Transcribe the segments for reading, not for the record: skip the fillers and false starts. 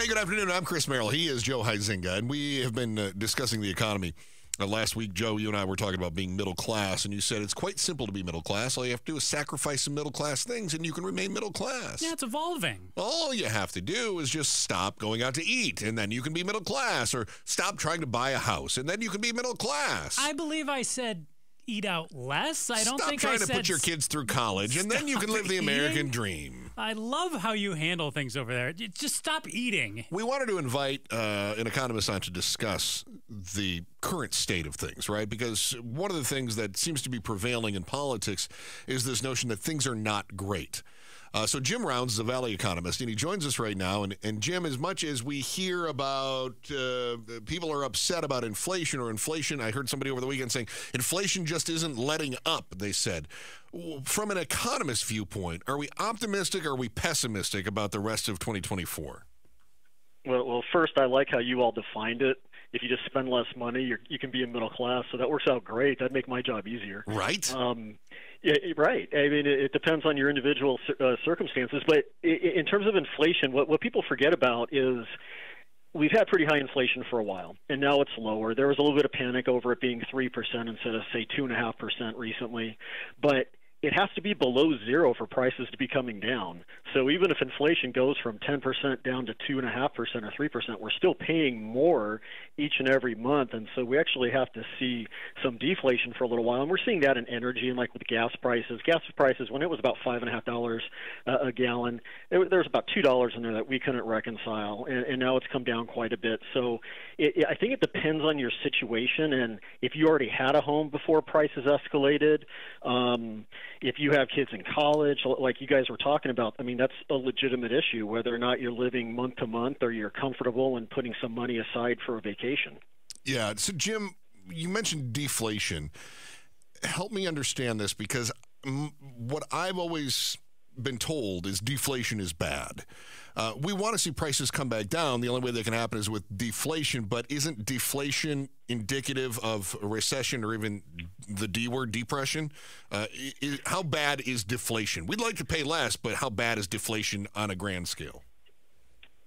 good afternoon. I'm Chris Merrill. He is Joe Huizenga, and we have been discussing the economy. Last week, Joe, you and I were talking about being middle class, and you said it's quite simple to be middle class. All you have to do is sacrifice some middle class things, and you can remain middle class. Yeah, it's evolving. All you have to do is just stop going out to eat, and then you can be middle class, or stop trying to buy a house, and then you can be middle class. I believe I said eat out less. I don't think I said... Stop trying to put your kids through college, and then you can live the American dream. I love how you handle things over there. Just stop eating. We wanted to invite an economist on to discuss the current state of things, right? Because one of the things that seems to be prevailing in politics is this notion that things are not great. So Jim Rounds is a Valley economist, and he joins us right now. And Jim, as much as we hear about people are upset about inflation, I heard somebody over the weekend saying inflation just isn't letting up, they said. From an economist viewpoint, are we optimistic or are we pessimistic about the rest of 2024? Well, first, I like how you all defined it. If you just spend less money, you can be in middle class, so that works out great. That'd make my job easier. Right. Yeah, right. I mean, it depends on your individual circumstances. But in terms of inflation, what people forget about is we've had pretty high inflation for a while, and now it's lower. There was a little bit of panic over it being 3% instead of, say, 2.5% recently. But it has to be below zero for prices to be coming down. So even if inflation goes from 10% down to 2.5% or 3%, we're still paying more each and every month. And so we actually have to see some deflation for a little while. And we're seeing that in energy and like with gas prices. Gas prices, when it was about $5.50 a gallon, there was about $2 in there that we couldn't reconcile. And now it's come down quite a bit. So I think it depends on your situation. And if you already had a home before prices escalated, if you have kids in college, like you guys were talking about, I mean, that's a legitimate issue, whether or not you're living month to month or you're comfortable and putting some money aside for a vacation. Yeah. So, Jim, you mentioned deflation. Help me understand this, because what I've always been told is deflation is bad. We want to see prices come back down. The only way that can happen is with deflation, but isn't deflation indicative of a recession or even the D word, depression? How bad is deflation? We'd like to pay less, but how bad is deflation on a grand scale?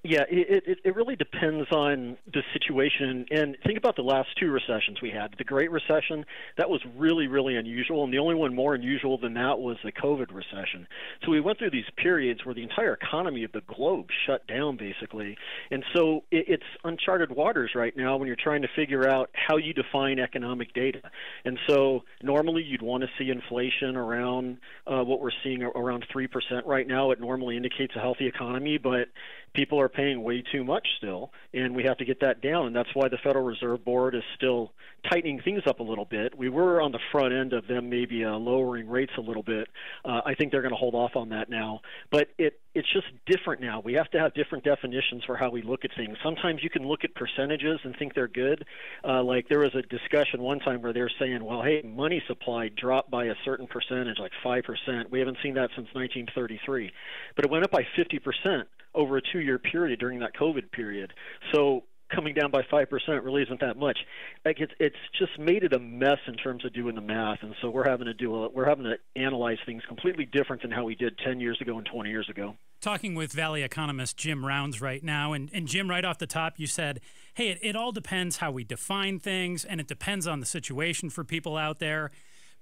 Yeah, it really depends on the situation. And think about the last two recessions we had. The Great Recession, that was really, really unusual. And the only one more unusual than that was the COVID recession. So we went through these periods where the entire economy of the globe shut down, basically. And so it's uncharted waters right now when you're trying to figure out how you define economic data. And so normally you'd want to see inflation around what we're seeing around 3% right now. It normally indicates a healthy economy, but people are paying way too much still, and we have to get that down. And that's why the Federal Reserve Board is still tightening things up a little bit. We were on the front end of them maybe lowering rates a little bit. I think they're going to hold off on that now. But it's just different now. We have to have different definitions for how we look at things. Sometimes you can look at percentages and think they're good. Like there was a discussion one time where they're saying, well, hey, money supply dropped by a certain percentage, like 5%. We haven't seen that since 1933. But it went up by 50% over a 2-year period during that COVID period. So coming down by 5% really isn't that much. Like it's just made it a mess in terms of doing the math, and so we're having to analyze things completely different than how we did 10 years ago and 20 years ago. Talking with Valley economist Jim Rounds right now, and Jim, right off the top, you said, hey, it all depends how we define things, and it depends on the situation for people out there.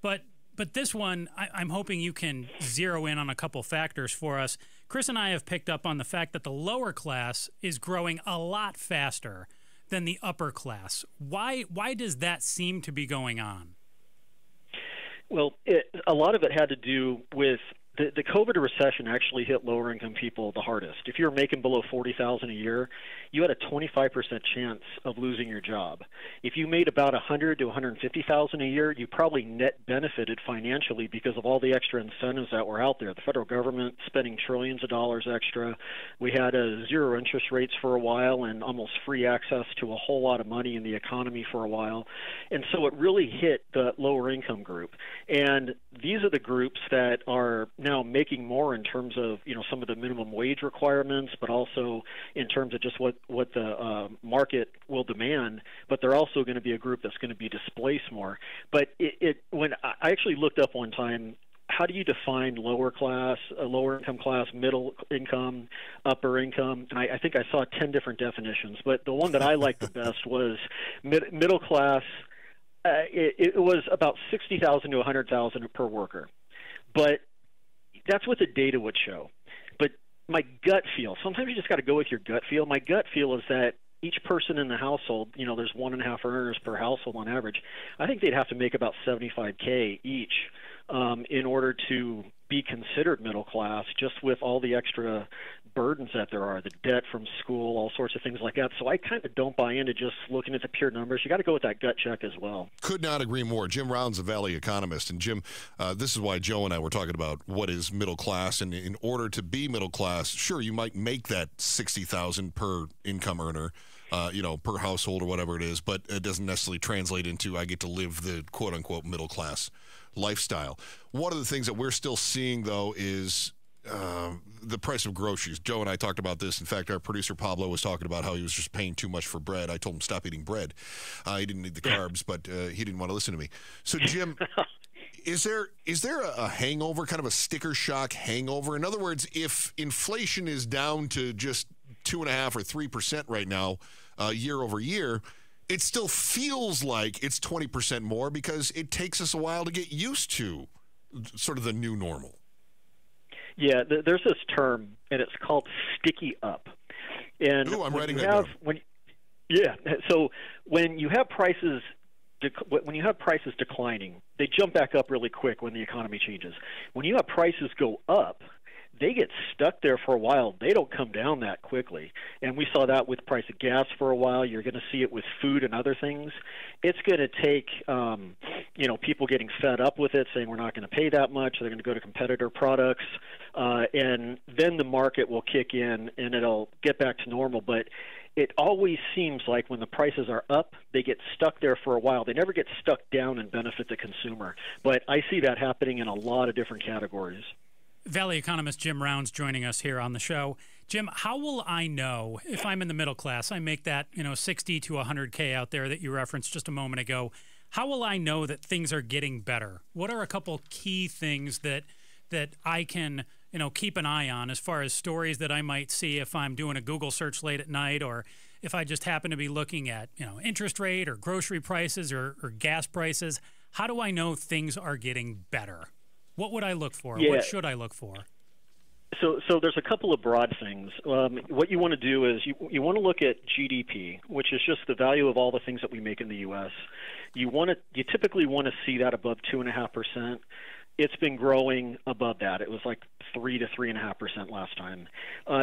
But this one, I'm hoping you can zero in on a couple factors for us. Chris and I have picked up on the fact that the lower class is growing a lot faster than the upper class. Why does that seem to be going on? Well, a lot of it had to do with the COVID recession actually hit lower income people the hardest. If you're making below $40,000 a year, you had a 25% chance of losing your job. If you made about $100,000 to $150,000 a year, you probably net benefited financially because of all the extra incentives that were out there. The federal government spending trillions of dollars extra. We had zero interest rates for a while and almost free access to a whole lot of money in the economy for a while. And so it really hit the lower income group. And these are the groups that are now making more in terms of, you know, some of the minimum wage requirements, but also in terms of just what the market will demand. But they're also going to be a group that's going to be displaced more. But when I actually looked up one time how do you define lower class, lower income class, middle income, upper income? And I think I saw 10 different definitions, but the one that I liked the best was middle class. It was about 60,000 to 100,000 per worker, but that's what the data would show. But my gut feel, sometimes you just got to go with your gut feel. My gut feel is that each person in the household, there's 1.5 earners per household on average. I think they'd have to make about $75K each in order to be considered middle class, just with all the extra burdens that there are, the debt from school, all sorts of things like that. So I kind of don't buy into just looking at the pure numbers. You got to go with that gut check as well. Could not agree more. Jim Round's a Valley economist. And Jim, this is why Joe and I were talking about what is middle class. And in order to be middle class, sure, you might make that $60,000 per income earner, per household or whatever it is, but it doesn't necessarily translate into I get to live the quote-unquote middle class lifestyle. One of the things that we're still seeing, though, is the price of groceries. Joe and I talked about this. In fact, our producer Pablo was talking about how he was just paying too much for bread. I told him stop eating bread. He didn't need the carbs, but he didn't want to listen to me. So, Jim, is there a hangover, kind of a sticker shock hangover? In other words, if inflation is down to just 2.5% or 3% right now, year over year, it still feels like it's 20% more because it takes us a while to get used to sort of the new normal. Yeah, there's this term, and it's called sticky up. And I'm writing that down. So when you have prices declining, they jump back up really quick when the economy changes. When you have prices go up, they get stuck there for a while. They don't come down that quickly. And we saw that with price of gas for a while. You're going to see it with food and other things. It's going to take, people getting fed up with it, saying we're not going to pay that much. They're going to go to competitor products. And then the market will kick in and it'll get back to normal. But it always seems like when the prices are up, they get stuck there for a while. They never get stuck down and benefit the consumer. But I see that happening in a lot of different categories. Valley economist Jim Rounds joining us here on the show. Jim, how will I know if I'm in the middle class? I make that 60 to 100K out there that you referenced just a moment ago. How will I know that things are getting better? What are a couple key things that I can keep an eye on as far as stories that I might see if I'm doing a Google search late at night, or if I just happen to be looking at interest rate or grocery prices or gas prices? How do I know things are getting better? What would I look for? Yeah. What should I look for? So there's a couple of broad things. What you want to do is you want to look at GDP, which is just the value of all the things that we make in the U.S. You typically want to see that above 2.5%. It's been growing above that. It was like 3 to 3.5% last time.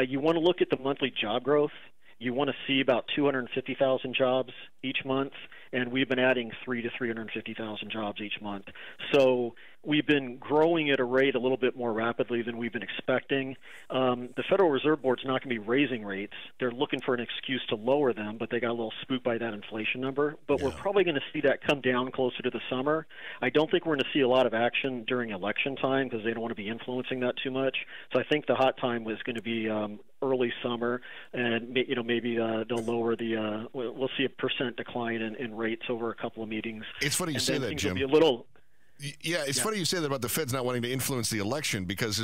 You want to look at the monthly job growth. You want to see about 250,000 jobs each month, and we've been adding 300,000 to 350,000 jobs each month. So we've been growing at a rate a little bit more rapidly than we've been expecting. The Federal Reserve Board's not going to be raising rates. They're looking for an excuse to lower them, but they got a little spooked by that inflation number. But we're probably going to see that come down closer to the summer. I don't think we're going to see a lot of action during election time because they don't want to be influencing that too much. So I think the hot time was going to be early summer, and maybe they'll lower the. We'll see a % decline in rates over a couple of meetings. It's funny you say that, Jim. It's funny you say that about the Fed's not wanting to influence the election, because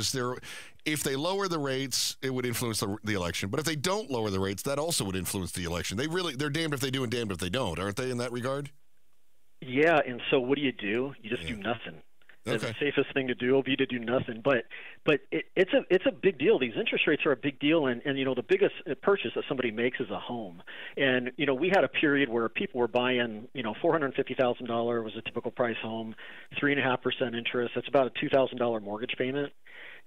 if they lower the rates, it would influence the election. But if they don't lower the rates, that also would influence the election. They're damned if they do and damned if they don't, aren't they, in that regard? Yeah, and so what do? You just do nothing. Okay. The safest thing to do will be to do nothing. But it's a big deal. These interest rates are a big deal, and the biggest purchase that somebody makes is a home. And we had a period where people were buying $450,000 was a typical price home, 3.5% interest. That's about a $2,000 mortgage payment.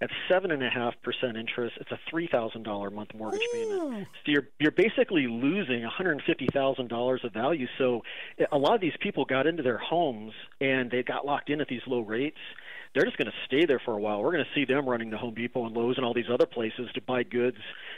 At 7.5% interest, it's a $3,000 a month mortgage payment. So you're basically losing $150,000 of value. So a lot of these people got into their homes and they got locked in at these low rates. They're just going to stay there for a while. We're going to see them running to Home Depot and Lowe's and all these other places to buy goods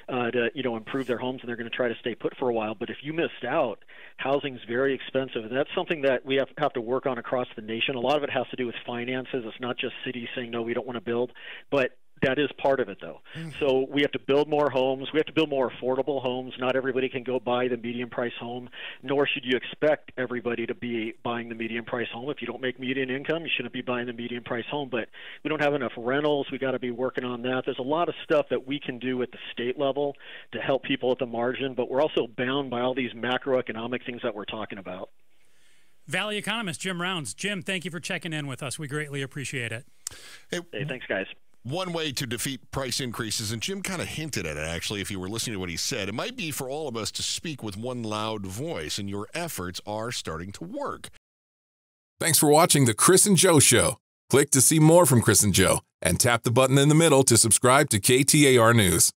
to improve their homes, and they're going to try to stay put for a while. But if you missed out, housing's very expensive, and that's something that we have to work on across the nation. A lot of it has to do with finances. It's not just cities saying, no, we don't want to build. But That is part of it, though. So we have to build more homes. We have to build more affordable homes. Not everybody can go buy the median price home, nor should you expect everybody to be buying the median price home. If you don't make median income, you shouldn't be buying the median price home. But we don't have enough rentals. We got to be working on that. There's a lot of stuff that we can do at the state level to help people at the margin, but we're also bound by all these macroeconomic things that we're talking about. Valley economist Jim Rounds. Jim, thank you for checking in with us. We greatly appreciate it. Hey, thanks, guys. One way to defeat price increases, and Jim kind of hinted at it, actually, if you were listening to what he said, it might be for all of us to speak with one loud voice, and your efforts are starting to work. Thanks for watching The Chris and Joe Show. Click to see more from Chris and Joe, and tap the button in the middle to subscribe to KTAR News.